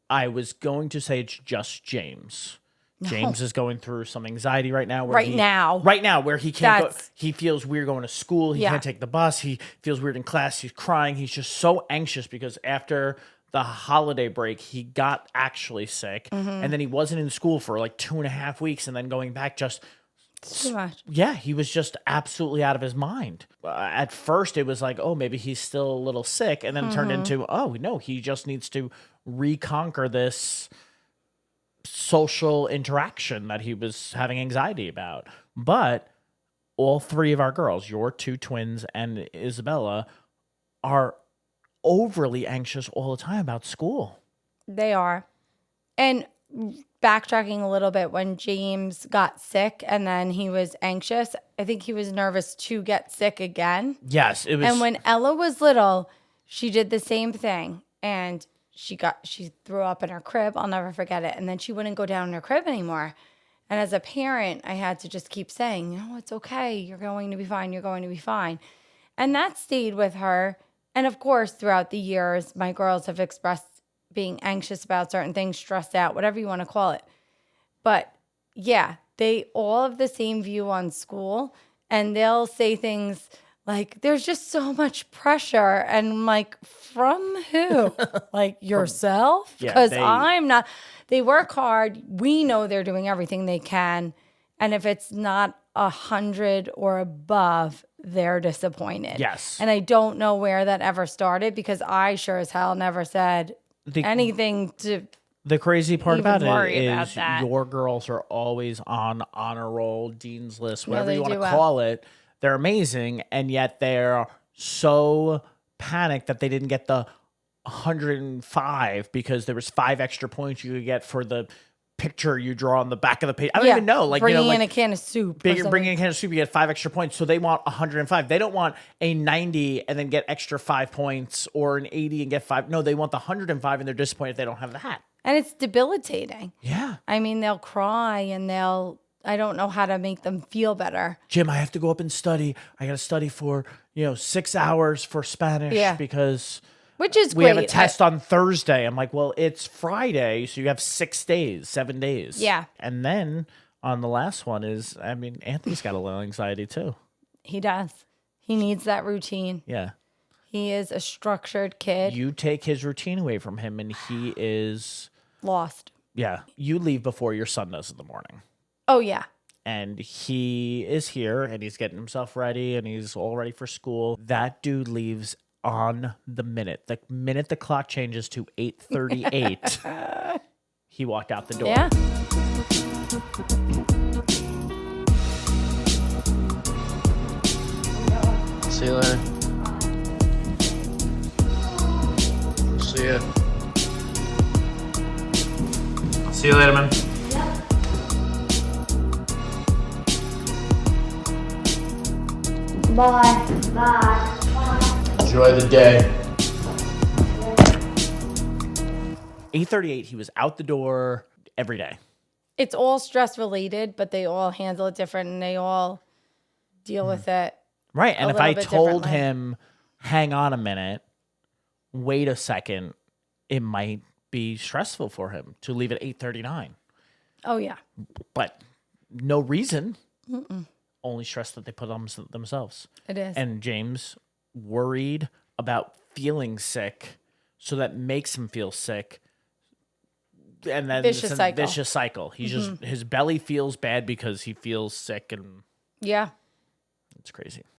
I was going to say it's just James. No. James is going through some anxiety right now. Right now, where he can't go. That's- He feels weird going to school. He Yeah. can't take the bus. He feels weird in class. He's crying. He's just so anxious because after the holiday break, he got actually sick. And then he wasn't in school for like 2.5 weeks. And then going back just... Too much. Yeah, he was just absolutely out of his mind. At first, it was like, oh, maybe he's still a little sick. And then it turned into, oh, no, he just needs to reconquer this social interaction that he was having anxiety about. But all three of our girls, your two twins and Isabella, are overly anxious all the time about school. They are. And backtracking a little bit, when James got sick and then he was anxious, I think he was nervous to get sick again. Yes, it was. And when Ella was little, she did the same thing. And she threw up in her crib. I'll never forget it. And then she wouldn't go down in her crib anymore. And as a parent, I had to just keep saying, no, it's okay. You're going to be fine. You're going to be fine. And that stayed with her. And of course, throughout the years, my girls have expressed being anxious about certain things, stressed out, whatever you want to call it. But yeah, they all have the same view on school, and they'll say things like, there's just so much pressure. And I'm like, from who? Like yourself? Because I'm not. They work hard. We know they're doing everything they can. And if it's not 100 or above, they're disappointed. Yes. And I don't know where that ever started, because I sure as hell never said anything to... The crazy part about it is that. Your girls are always on honor roll, dean's list, whatever you want to well. call it. They're amazing, and yet they're so panicked that they didn't get the 105 because there was 5 extra points you could get for the picture you draw on the back of the page. I don't even know. Like, bringing in a can of soup. Bringing in a can of soup, you get 5 extra points. So they want 105. They don't want a 90 and then get extra 5 points, or an 80 and get 5. No, they want the 105, and they're disappointed if they don't have that. And it's debilitating. Yeah. I mean, they'll cry and I don't know how to make them feel better. Jim, I have to go up and study. I got to study for, 6 hours for Spanish because... Which is we great. have a test on Thursday. I'm like, well, it's Friday, so you have 7 days. Yeah. And then on the last one Anthony's got a little anxiety too. He does. He needs that routine. Yeah. He is a structured kid. You take his routine away from him, and he is... lost. Yeah. You leave before your son does in the morning. Oh, yeah. And he is here, and he's getting himself ready, and he's all ready for school. That dude leaves on the minute. The minute the clock changes to 8:38, he walked out the door. Yeah. See you later. See ya. See you later, man. Bye. Bye. Enjoy the day. 8:38, he was out the door every day. It's all stress related, but they all handle it different, and they all deal with it. Right. And if I told differently. him, hang on a minute, wait a second, it might be stressful for him to leave at 8:39. Oh, yeah. But no reason. Only stress that they put on themselves. It is. And James worried about feeling sick, so that makes him feel sick. And then Vicious it's a cycle. vicious cycle. He just, his belly feels bad because he feels sick, and Yeah. it's crazy.